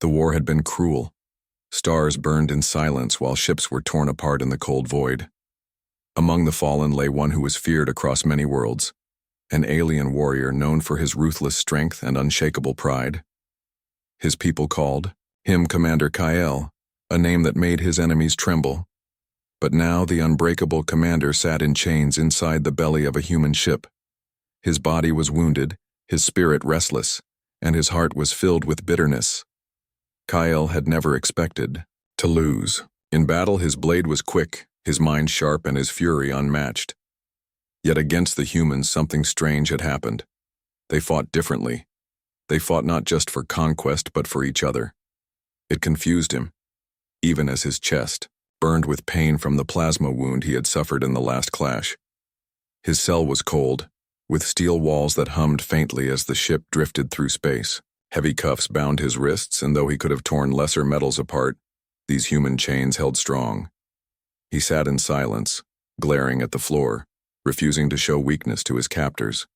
The war had been cruel. Stars burned in silence while ships were torn apart in the cold void. Among the fallen lay one who was feared across many worlds, an alien warrior known for his ruthless strength and unshakable pride. His people called him Commander Kyle, a name that made his enemies tremble. But now the unbreakable commander sat in chains inside the belly of a human ship. His body was wounded, his spirit restless, and his heart was filled with bitterness. Kyle had never expected to lose. In battle, his blade was quick, his mind sharp, and his fury unmatched. Yet against the humans, something strange had happened. They fought differently. They fought not just for conquest, but for each other. It confused him, even as his chest burned with pain from the plasma wound he had suffered in the last clash. His cell was cold, with steel walls that hummed faintly as the ship drifted through space. Heavy cuffs bound his wrists, and though he could have torn lesser metals apart, these human chains held strong. He sat in silence, glaring at the floor, refusing to show weakness to his captors.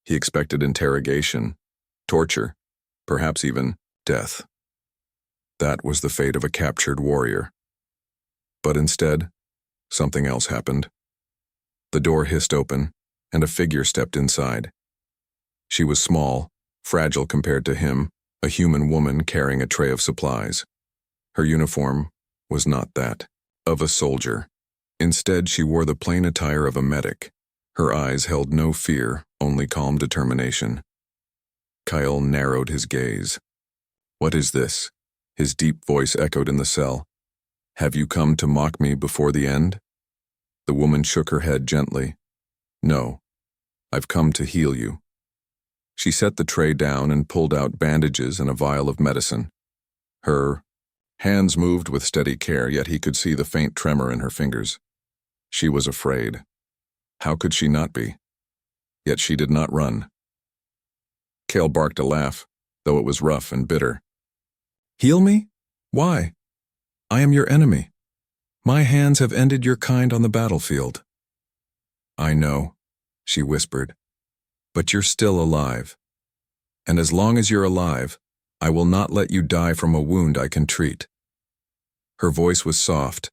He expected interrogation, torture, perhaps even death. That was the fate of a captured warrior. But instead, something else happened. The door hissed open, and a figure stepped inside. She was small, fragile compared to him, a human woman carrying a tray of supplies. Her uniform was not that of a soldier. Instead, she wore the plain attire of a medic. Her eyes held no fear, only calm determination. Kyle narrowed his gaze. "What is this?" His deep voice echoed in the cell. "Have you come to mock me before the end?" The woman shook her head gently. "No, I've come to heal you." She set the tray down and pulled out bandages and a vial of medicine. Her hands moved with steady care, yet he could see the faint tremor in her fingers. She was afraid. How could she not be? Yet she did not run. Kale barked a laugh, though it was rough and bitter. "Heal me? Why? I am your enemy. My hands have ended your kind on the battlefield." "I know," she whispered, "but you're still alive. And as long as you're alive, I will not let you die from a wound I can treat." Her voice was soft,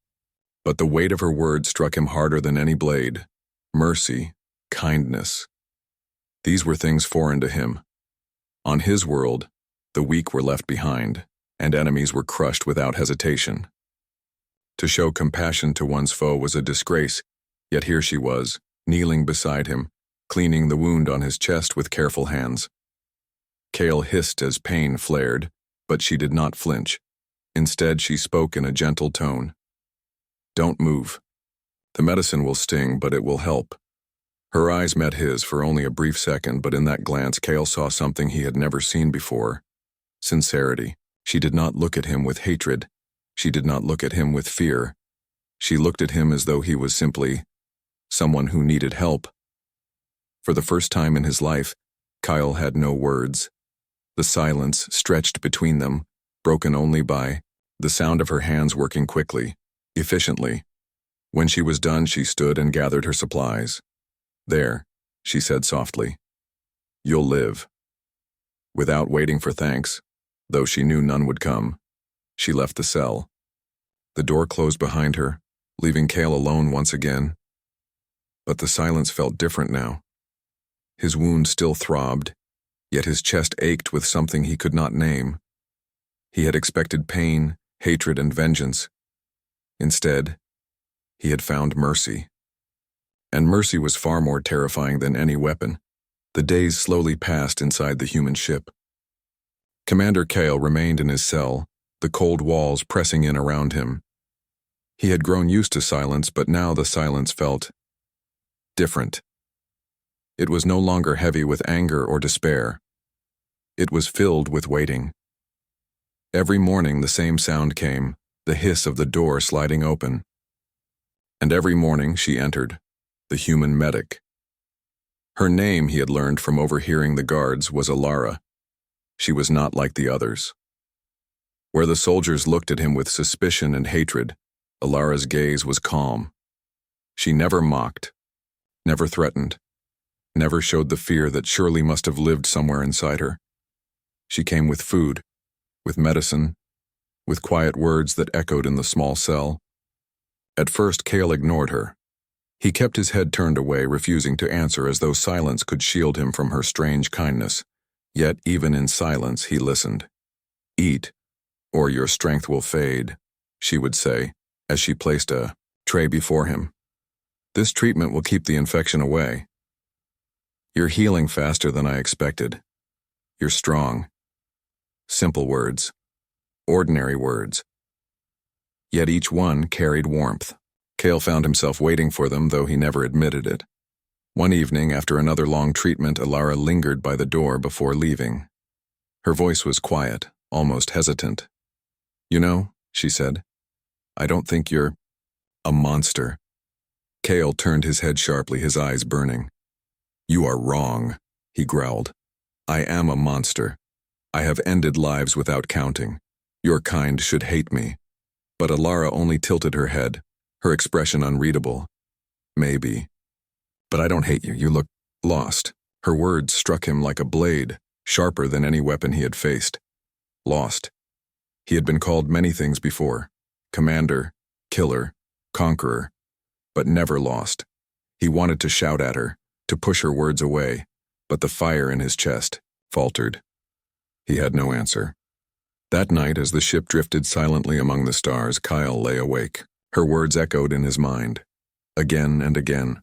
but the weight of her words struck him harder than any blade. Mercy, kindness. These were things foreign to him. On his world, the weak were left behind, and enemies were crushed without hesitation. To show compassion to one's foe was a disgrace, yet here she was, kneeling beside him, cleaning the wound on his chest with careful hands. Kale hissed as pain flared, but she did not flinch. Instead, she spoke in a gentle tone. "Don't move. The medicine will sting, but it will help." Her eyes met his for only a brief second, but in that glance, Kale saw something he had never seen before. Sincerity. She did not look at him with hatred. She did not look at him with fear. She looked at him as though he was simply someone who needed help. For the first time in his life, Kyle had no words. The silence stretched between them, broken only by the sound of her hands working quickly, efficiently. When she was done, she stood and gathered her supplies. "There," she said softly. "You'll live." Without waiting for thanks, though she knew none would come, she left the cell. The door closed behind her, leaving Kale alone once again. But the silence felt different now. His wound still throbbed, yet his chest ached with something he could not name. He had expected pain, hatred, and vengeance. Instead, he had found mercy. And mercy was far more terrifying than any weapon. The days slowly passed inside the human ship. Commander Kale remained in his cell, the cold walls pressing in around him. He had grown used to silence, but now the silence felt different. It was no longer heavy with anger or despair. It was filled with waiting. Every morning the same sound came, the hiss of the door sliding open. And every morning she entered, the human medic. Her name, he had learned from overhearing the guards, was Alara. She was not like the others. Where the soldiers looked at him with suspicion and hatred, Alara's gaze was calm. She never mocked, never threatened, never showed the fear that surely must have lived somewhere inside her. She came with food, with medicine, with quiet words that echoed in the small cell. At first, Cale ignored her. He kept his head turned away, refusing to answer as though silence could shield him from her strange kindness. Yet, even in silence, he listened. "Eat, or your strength will fade," she would say, as she placed a tray before him. "This treatment will keep the infection away. You're healing faster than I expected. You're strong." Simple words. Ordinary words. Yet each one carried warmth. Cale found himself waiting for them, though he never admitted it. One evening, after another long treatment, Alara lingered by the door before leaving. Her voice was quiet, almost hesitant. "You know," she said, "I don't think you're a monster." Cale turned his head sharply, his eyes burning. "You are wrong," he growled. "I am a monster. I have ended lives without counting. Your kind should hate me." But Alara only tilted her head, her expression unreadable. "Maybe. But I don't hate you. You look lost." Her words struck him like a blade, sharper than any weapon he had faced. Lost. He had been called many things before: commander, killer, conqueror, but never lost. He wanted to shout at her, to push her words away, but the fire in his chest faltered. He had no answer. That night, as the ship drifted silently among the stars, Kyle lay awake. Her words echoed in his mind, again and again.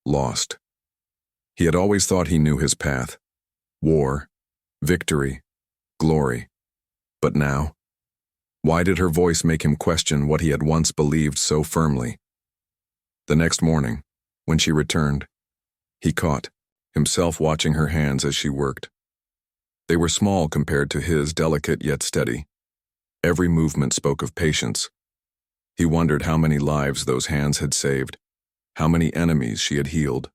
Lost. He had always thought he knew his path. War, victory, glory. But now? Why did her voice make him question what he had once believed so firmly? The next morning, when she returned, he caught himself watching her hands as she worked. They were small compared to his, delicate yet steady. Every movement spoke of patience. He wondered how many lives those hands had saved, how many enemies she had healed,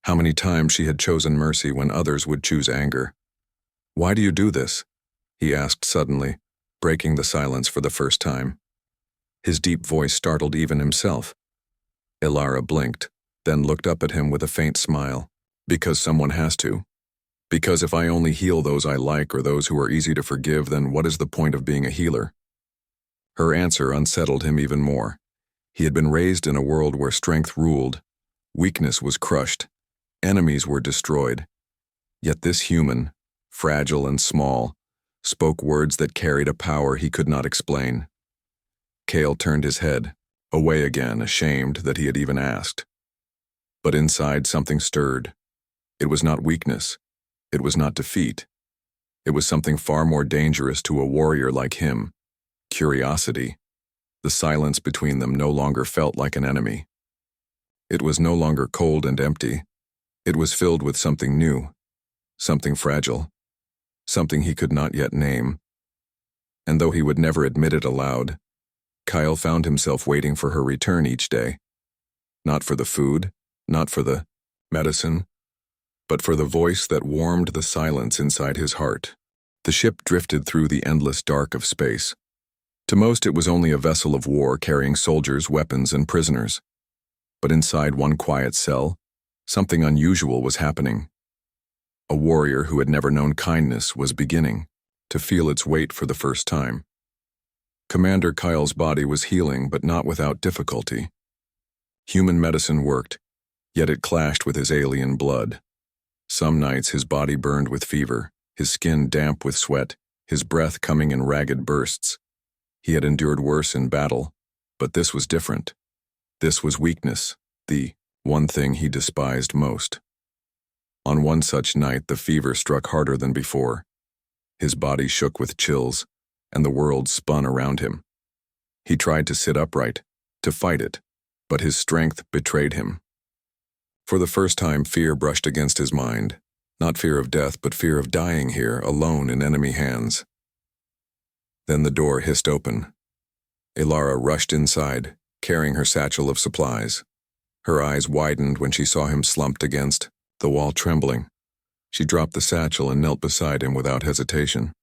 how many times she had chosen mercy when others would choose anger. "Why do you do this?" he asked suddenly, breaking the silence for the first time. His deep voice startled even himself. Alara blinked, then looked up at him with a faint smile. "Because someone has to. Because if I only heal those I like or those who are easy to forgive, then what is the point of being a healer?" Her answer unsettled him even more. He had been raised in a world where strength ruled, weakness was crushed, enemies were destroyed. Yet this human, fragile and small, spoke words that carried a power he could not explain. Cale turned his head, away again, ashamed that he had even asked. But inside something stirred. It was not weakness. It was not defeat. It was something far more dangerous to a warrior like him: curiosity. The silence between them no longer felt like an enemy. It was no longer cold and empty. It was filled with something new, something fragile, something he could not yet name. And though he would never admit it aloud, Kyle found himself waiting for her return each day. Not for the food, not for the medicine, but for the voice that warmed the silence inside his heart. The ship drifted through the endless dark of space. To most, it was only a vessel of war carrying soldiers, weapons, and prisoners. But inside one quiet cell, something unusual was happening. A warrior who had never known kindness was beginning to feel its weight for the first time. Commander Kyle's body was healing, but not without difficulty. Human medicine worked, yet it clashed with his alien blood. Some nights his body burned with fever, his skin damp with sweat, his breath coming in ragged bursts. He had endured worse in battle, but this was different. This was weakness, the one thing he despised most. On one such night, the fever struck harder than before. His body shook with chills, and the world spun around him. He tried to sit upright, to fight it, but his strength betrayed him. For the first time, fear brushed against his mind. Not fear of death, but fear of dying here, alone in enemy hands. Then the door hissed open. Alara rushed inside, carrying her satchel of supplies. Her eyes widened when she saw him slumped against the wall, trembling. She dropped the satchel and knelt beside him without hesitation.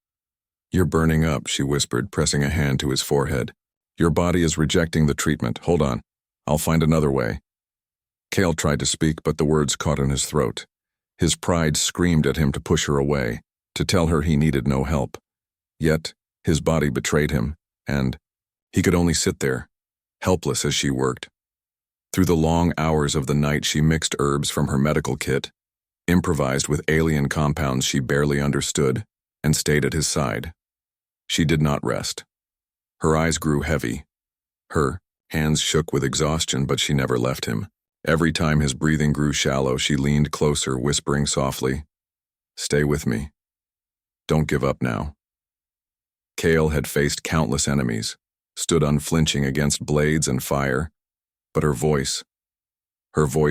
"You're burning up," she whispered, pressing a hand to his forehead. "Your body is rejecting the treatment. Hold on. I'll find another way." Cale tried to speak, but the words caught in his throat. His pride screamed at him to push her away, to tell her he needed no help. Yet, his body betrayed him, and he could only sit there, helpless as she worked. Through the long hours of the night, she mixed herbs from her medical kit, improvised with alien compounds she barely understood, and stayed at his side. She did not rest. Her eyes grew heavy. Her hands shook with exhaustion, but she never left him. Every time his breathing grew shallow, she leaned closer, whispering softly, "Stay with me. Don't give up now." Kale had faced countless enemies, stood unflinching against blades and fire, but her voice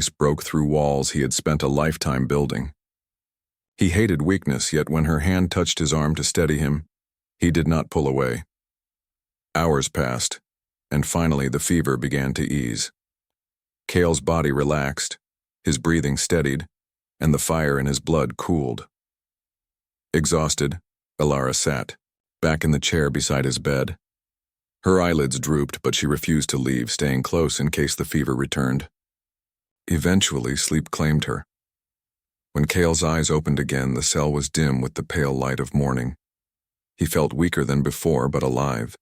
broke through walls he had spent a lifetime building. He hated weakness, yet when her hand touched his arm to steady him, he did not pull away. Hours passed, and finally the fever began to ease. Kale's body relaxed, his breathing steadied, and the fire in his blood cooled. Exhausted, Alara sat, back in the chair beside his bed. Her eyelids drooped, but she refused to leave, staying close in case the fever returned. Eventually, sleep claimed her. When Kale's eyes opened again, the cell was dim with the pale light of morning. He felt weaker than before, but alive.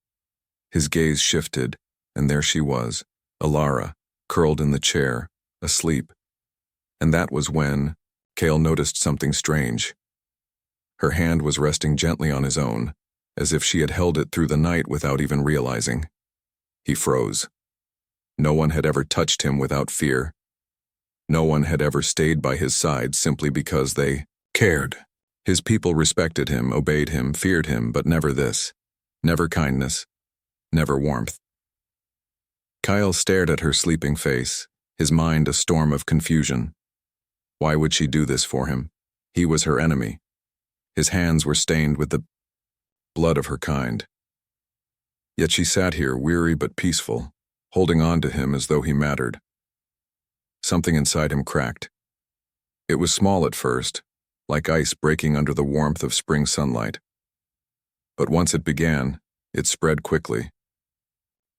His gaze shifted, and there she was, Alara, curled in the chair, asleep. And that was when Kale noticed something strange. Her hand was resting gently on his own, as if she had held it through the night without even realizing. He froze. No one had ever touched him without fear. No one had ever stayed by his side simply because they cared. His people respected him, obeyed him, feared him, but never this. Never kindness. Never warmth. Kyle stared at her sleeping face, his mind a storm of confusion. Why would she do this for him? He was her enemy. His hands were stained with the blood of her kind. Yet she sat here, weary but peaceful, holding on to him as though he mattered. Something inside him cracked. It was small at first, like ice breaking under the warmth of spring sunlight. But once it began, it spread quickly.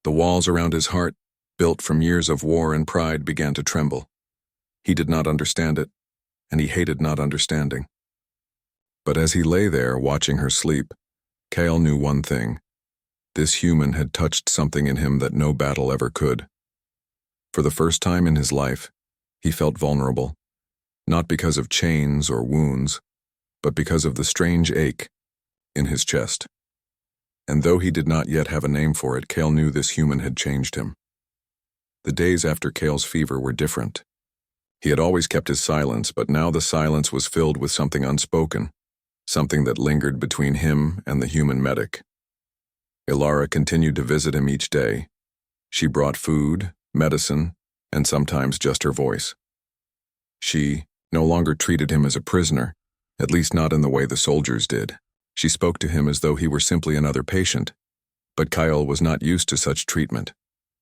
The walls around his heart, built from years of war and pride, began to tremble. He did not understand it, and he hated not understanding. But as he lay there, watching her sleep, Kale knew one thing. This human had touched something in him that no battle ever could. For the first time in his life, he felt vulnerable, not because of chains or wounds, but because of the strange ache in his chest. And though he did not yet have a name for it, Kale knew this human had changed him. The days after Kale's fever were different. He had always kept his silence, but now the silence was filled with something unspoken, something that lingered between him and the human medic. Alara continued to visit him each day. She brought food, medicine, and sometimes just her voice. She no longer treated him as a prisoner, at least not in the way the soldiers did. She spoke to him as though he were simply another patient. But Kyle was not used to such treatment.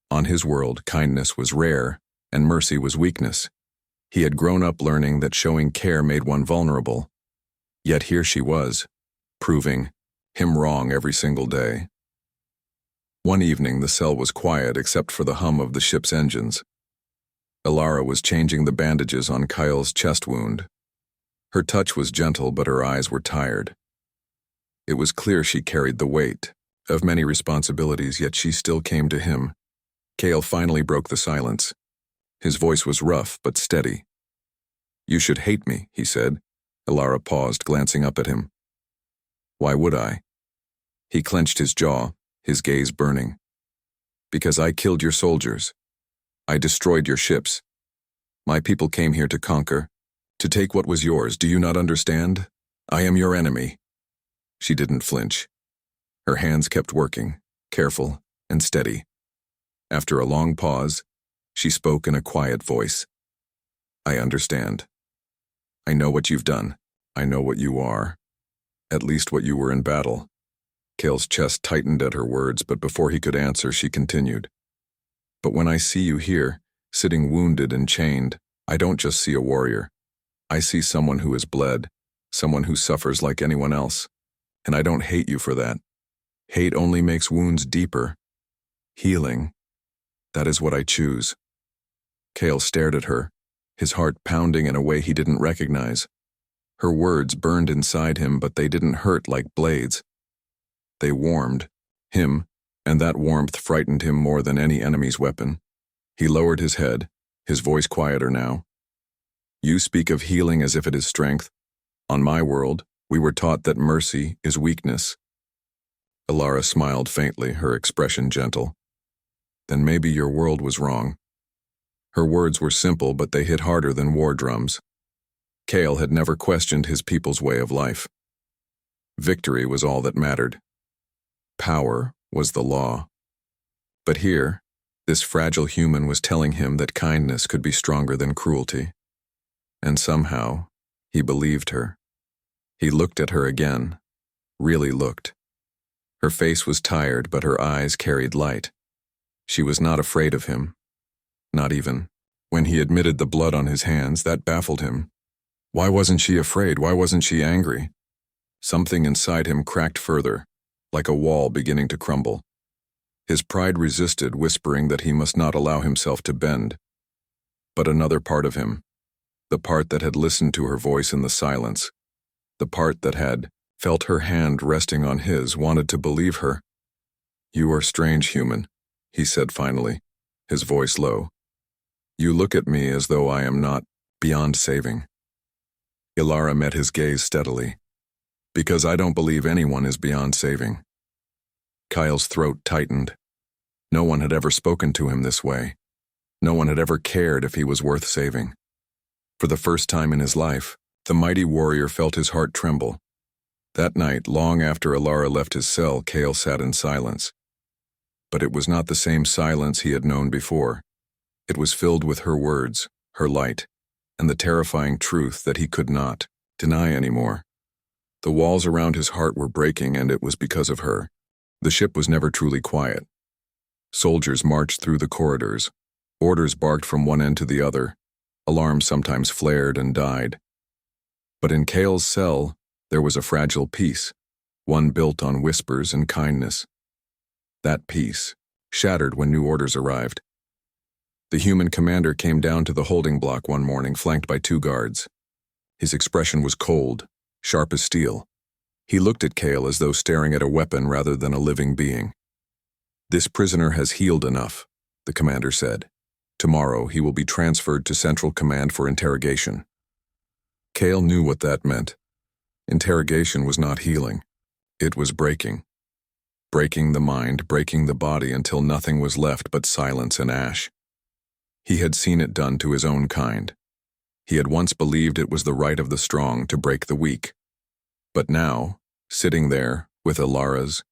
On his world, kindness was rare, and mercy was weakness. He had grown up learning that showing care made one vulnerable. Yet here she was, proving him wrong every single day. One evening, the cell was quiet except for the hum of the ship's engines. Alara was changing the bandages on Kyle's chest wound. Her touch was gentle, but her eyes were tired. It was clear she carried the weight of many responsibilities, yet she still came to him. Kale finally broke the silence. His voice was rough but steady. "You should hate me," he said. Alara paused, glancing up at him. "Why would I?" He clenched his jaw, his gaze burning. "Because I killed your soldiers. I destroyed your ships. My people came here to conquer, to take what was yours. Do you not understand? I am your enemy." She didn't flinch. Her hands kept working, careful and steady. After a long pause, she spoke in a quiet voice. "I understand. I know what you've done. I know what you are. At least what you were in battle." Kale's chest tightened at her words, but before he could answer, she continued. "But when I see you here, sitting wounded and chained, I don't just see a warrior. I see someone who has bled, someone who suffers like anyone else. And I don't hate you for that. Hate only makes wounds deeper. Healing, that is what I choose." Kale stared at her, his heart pounding in a way he didn't recognize. Her words burned inside him, but they didn't hurt like blades. They warmed him, and that warmth frightened him more than any enemy's weapon. He lowered his head, his voice quieter now. You speak of healing as if it is strength. On my world, we were taught that mercy is weakness. Elara smiled faintly, her expression gentle. Then maybe your world was wrong. Her words were simple, but they hit harder than war drums. Kale had never questioned his people's way of life. Victory was all that mattered. Power was the law. But here, this fragile human was telling him that kindness could be stronger than cruelty. And somehow, he believed her. He looked at her again, really looked. Her face was tired, but her eyes carried light. She was not afraid of him. Not even. When he admitted the blood on his hands, that baffled him. Why wasn't she afraid? Why wasn't she angry? Something inside him cracked further, like a wall beginning to crumble. His pride resisted, whispering that he must not allow himself to bend. But another part of him, the part that had listened to her voice in the silence, the part that had felt her hand resting on his, wanted to believe her. You are strange, human, he said finally, his voice low. You look at me as though I am not beyond saving. Elara met his gaze steadily. Because I don't believe anyone is beyond saving. Kyle's throat tightened. No one had ever spoken to him this way. No one had ever cared if he was worth saving. For the first time in his life, the mighty warrior felt his heart tremble. That night, long after Elara left his cell, Kale sat in silence. But it was not the same silence he had known before. It was filled with her words, her light, and the terrifying truth that he could not deny anymore. The walls around his heart were breaking, and it was because of her. The ship was never truly quiet. Soldiers marched through the corridors. Orders barked from one end to the other. Alarms sometimes flared and died. But in Kale's cell, there was a fragile peace, one built on whispers and kindness. That peace shattered when new orders arrived. The human commander came down to the holding block one morning, flanked by 2 guards. His expression was cold, sharp as steel. He looked at Kale as though staring at a weapon rather than a living being. This prisoner has healed enough, the commander said. Tomorrow he will be transferred to Central Command for interrogation. Kale knew what that meant. Interrogation was not healing. It was breaking. Breaking the mind, breaking the body until nothing was left but silence and ash. He had seen it done to his own kind. He had once believed it was the right of the strong to break the weak. But now, sitting there, with Elara's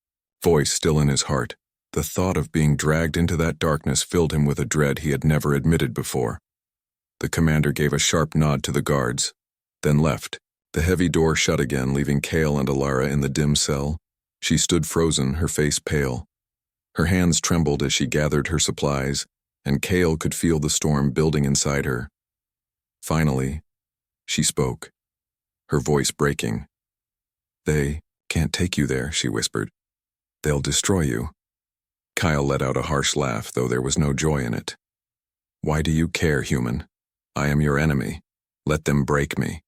voice still in his heart, the thought of being dragged into that darkness filled him with a dread he had never admitted before. The commander gave a sharp nod to the guards, then left. The heavy door shut again, leaving Kale and Elara in the dim cell. She stood frozen, her face pale. Her hands trembled as she gathered her supplies, and Kale could feel the storm building inside her. Finally, she spoke, her voice breaking. They can't take you there, she whispered. They'll destroy you. Kyle let out a harsh laugh, though there was no joy in it. Why do you care, human? I am your enemy. Let them break me.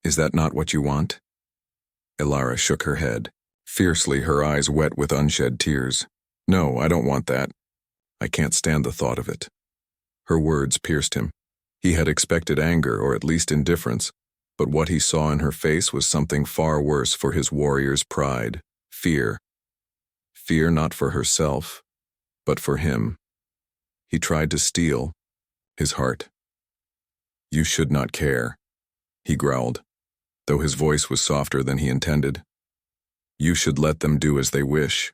Is that not what you want? Elara shook her head, fiercely, her eyes wet with unshed tears. No, I don't want that. I can't stand the thought of it. Her words pierced him. He had expected anger, or at least indifference, but what he saw in her face was something far worse for his warrior's pride, fear. Fear not for herself, but for him. He tried to steal his heart. You should not care, he growled, though his voice was softer than he intended. You should let them do as they wish.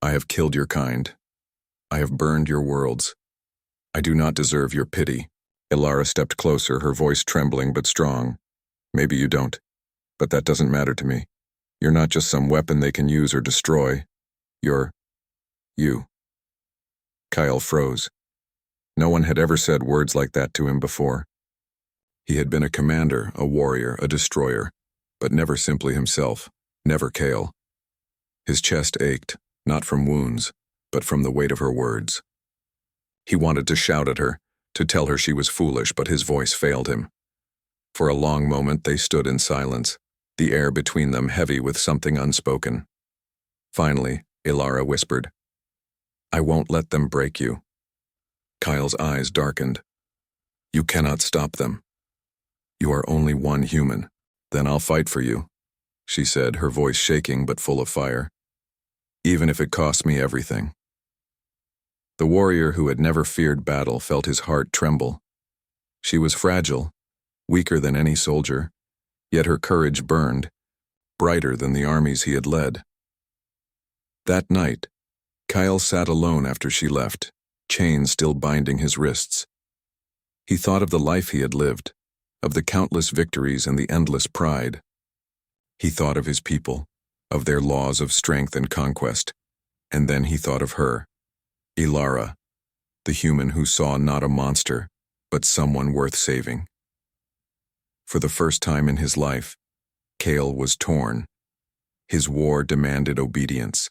I have killed your kind. I have burned your worlds. I do not deserve your pity. Elara stepped closer, her voice trembling but strong. Maybe you don't, but that doesn't matter to me. You're not just some weapon they can use or destroy. You're you. Kyle froze. No one had ever said words like that to him before. He had been a commander, a warrior, a destroyer, but never simply himself, never Kale. His chest ached, not from wounds, but from the weight of her words. He wanted to shout at her, to tell her she was foolish, but his voice failed him. For a long moment they stood in silence, the air between them heavy with something unspoken. Finally, Ilara whispered, "I won't let them break you." Kyle's eyes darkened. "You cannot stop them. You are only one human. Then I'll fight for you," she said, her voice shaking but full of fire. "Even if it costs me everything." The warrior who had never feared battle felt his heart tremble. She was fragile, weaker than any soldier, yet her courage burned, brighter than the armies he had led. That night, Kyle sat alone after she left, chains still binding his wrists. He thought of the life he had lived, of the countless victories and the endless pride. He thought of his people, of their laws of strength and conquest, and then he thought of her, Ilara, the human who saw not a monster, but someone worth saving. For the first time in his life, Kale was torn. His war demanded obedience.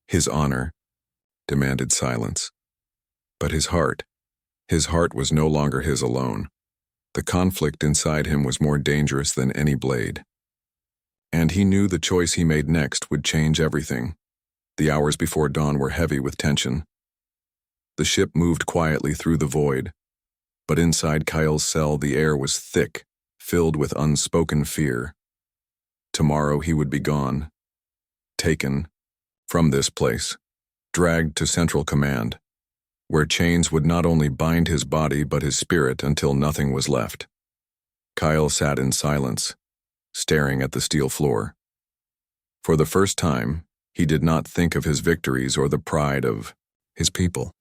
His honor demanded silence. But his heart was no longer his alone. The conflict inside him was more dangerous than any blade. And he knew the choice he made next would change everything. The hours before dawn were heavy with tension. The ship moved quietly through the void, but inside Kyle's cell the air was thick, filled with unspoken fear. Tomorrow he would be gone, taken from this place, dragged to Central Command, where chains would not only bind his body but his spirit until nothing was left. Kyle sat in silence, staring at the steel floor. For the first time, he did not think of his victories or the pride of his people.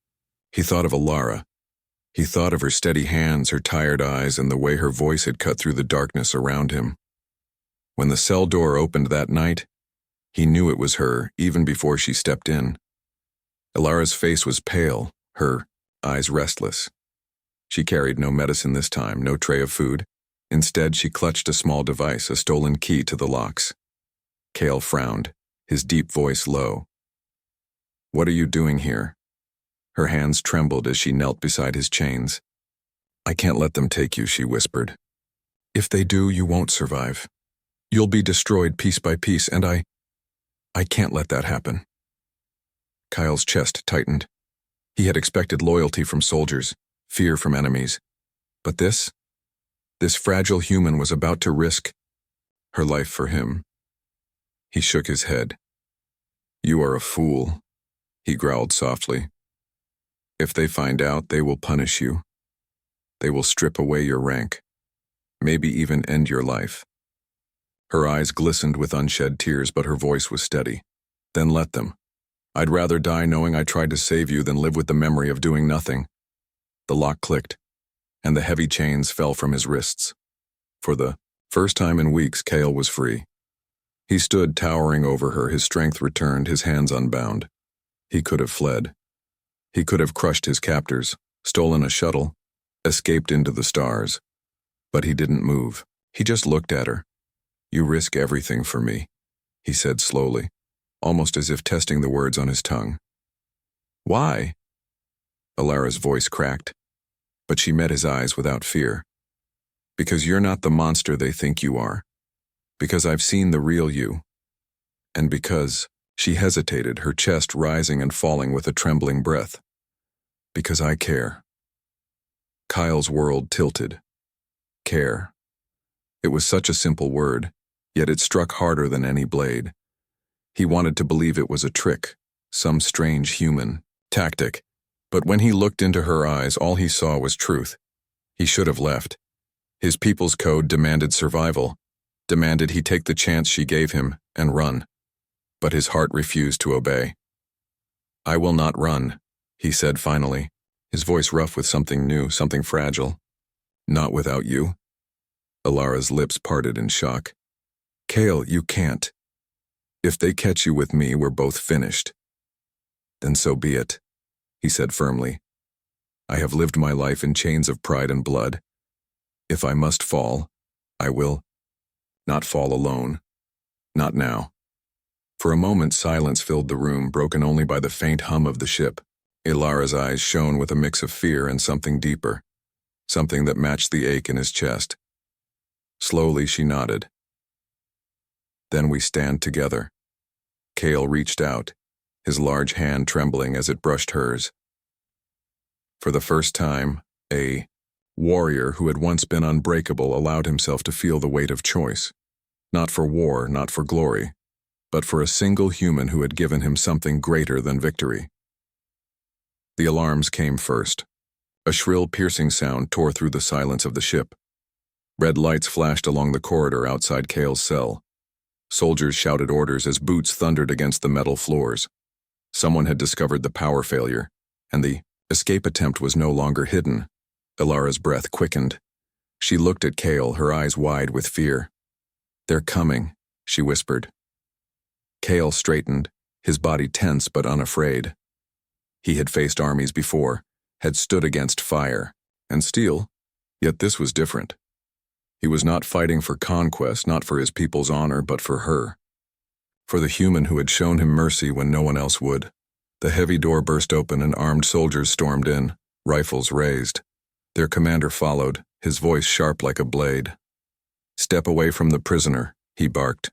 He thought of Ilara. He thought of her steady hands, her tired eyes, and the way her voice had cut through the darkness around him. When the cell door opened that night, he knew it was her, even before she stepped in. Ilara's face was pale, her eyes restless. She carried no medicine this time, no tray of food. Instead, she clutched a small device, a stolen key to the locks. Kale frowned, his deep voice low. "What are you doing here?" Her hands trembled as she knelt beside his chains. "I can't let them take you," she whispered. "If they do, you won't survive. You'll be destroyed piece by piece, and I can't let that happen." Kyle's chest tightened. He had expected loyalty from soldiers, fear from enemies. But this fragile human was about to risk her life for him. He shook his head. "You are a fool," he growled softly. "If they find out, they will punish you. They will strip away your rank, maybe even end your life." Her eyes glistened with unshed tears, but her voice was steady. "Then let them. I'd rather die knowing I tried to save you than live with the memory of doing nothing." The lock clicked, and the heavy chains fell from his wrists. For the first time in weeks, Kale was free. He stood towering over her, his strength returned, his hands unbound. He could have fled. He could have crushed his captors, stolen a shuttle, escaped into the stars. But he didn't move. He just looked at her. "You risk everything for me," he said slowly, almost as if testing the words on his tongue. "Why?" Ilara's voice cracked, but she met his eyes without fear. "Because you're not the monster they think you are. Because I've seen the real you. And because," she hesitated, her chest rising and falling with a trembling breath, "because I care." Kyle's world tilted. Care. It was such a simple word, yet it struck harder than any blade. He wanted to believe it was a trick, some strange human tactic, but when he looked into her eyes, all he saw was truth. He should have left. His people's code demanded survival, demanded he take the chance she gave him and run. But his heart refused to obey. "I will not run," he said finally, his voice rough with something new, something fragile. "Not without you." Ilara's lips parted in shock. "Kale, you can't. If they catch you with me, we're both finished." "Then so be it," he said firmly. "I have lived my life in chains of pride and blood. If I must fall, I will. Not fall alone. Not now." For a moment, silence filled the room, broken only by the faint hum of the ship. Ilara's eyes shone with a mix of fear and something deeper, something that matched the ache in his chest. Slowly, she nodded. "Then we stand together." Kale reached out, his large hand trembling as it brushed hers. For the first time, a warrior who had once been unbreakable allowed himself to feel the weight of choice. Not for war, not for glory, but for a single human who had given him something greater than victory. The alarms came first. A shrill, piercing sound tore through the silence of the ship. Red lights flashed along the corridor outside Kale's cell. Soldiers shouted orders as boots thundered against the metal floors. Someone had discovered the power failure, and the escape attempt was no longer hidden. Ilara's breath quickened. She looked at Kale, her eyes wide with fear. "They're coming," she whispered. Kale straightened, his body tense but unafraid. He had faced armies before, had stood against fire and steel, yet this was different. He was not fighting for conquest, not for his people's honor, but for her. For the human who had shown him mercy when no one else would. The heavy door burst open and armed soldiers stormed in, rifles raised. Their commander followed, his voice sharp like a blade. "Step away from the prisoner," he barked.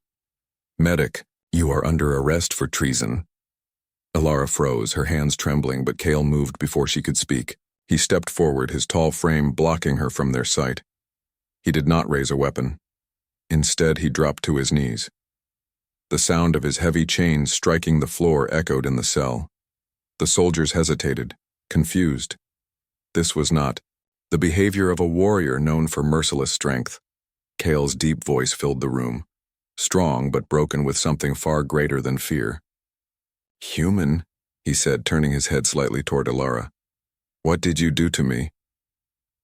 "Medic, you are under arrest for treason." Ilara froze, her hands trembling, but Kale moved before she could speak. He stepped forward, his tall frame blocking her from their sight. He did not raise a weapon. Instead, he dropped to his knees. The sound of his heavy chains striking the floor echoed in the cell. The soldiers hesitated, confused. This was not the behavior of a warrior known for merciless strength. Kale's deep voice filled the room, strong but broken with something far greater than fear. "Human," he said, turning his head slightly toward Ilara. "What did you do to me?"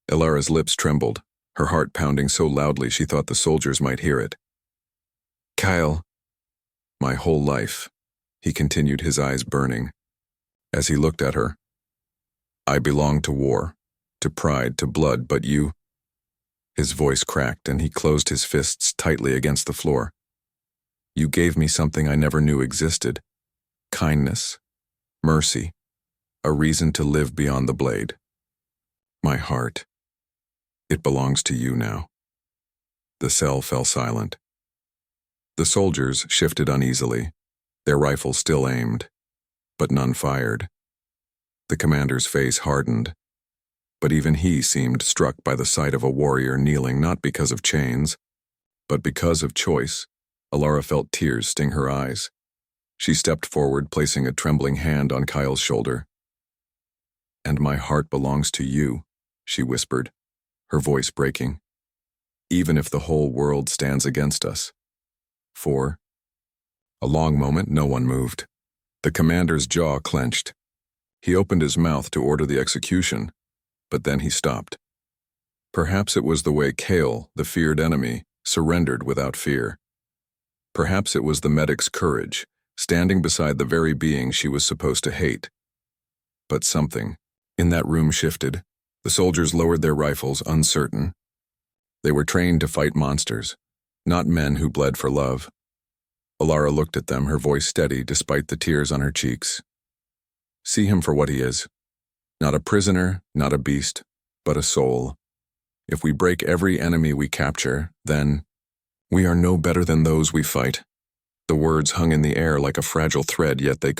Ilara's lips trembled, her heart pounding so loudly she thought the soldiers might hear it. "Kyle, my whole life," he continued, his eyes burning. As he looked at her, "I belong to war, to pride, to blood, but you—" His voice cracked and he closed his fists tightly against the floor. "You gave me something I never knew existed. Kindness, mercy, a reason to live beyond the blade. My heart, it belongs to you now." The cell fell silent. The soldiers shifted uneasily, their rifles still aimed, but none fired. The commander's face hardened, but even he seemed struck by the sight of a warrior kneeling not because of chains, but because of choice. Ilara felt tears sting her eyes. She stepped forward, placing a trembling hand on Kyle's shoulder. "And my heart belongs to you," she whispered, her voice breaking. "Even if the whole world stands against us." For a long moment, no one moved. The commander's jaw clenched. He opened his mouth to order the execution, but then he stopped. Perhaps it was the way Kale, the feared enemy, surrendered without fear. Perhaps it was the medic's courage, standing beside the very being she was supposed to hate. But something in that room shifted. The soldiers lowered their rifles, uncertain. They were trained to fight monsters, not men who bled for love. Ilara looked at them, her voice steady despite the tears on her cheeks. "See him for what he is. Not a prisoner, not a beast, but a soul. If we break every enemy we capture, then we are no better than those we fight." The words hung in the air like a fragile thread, yet they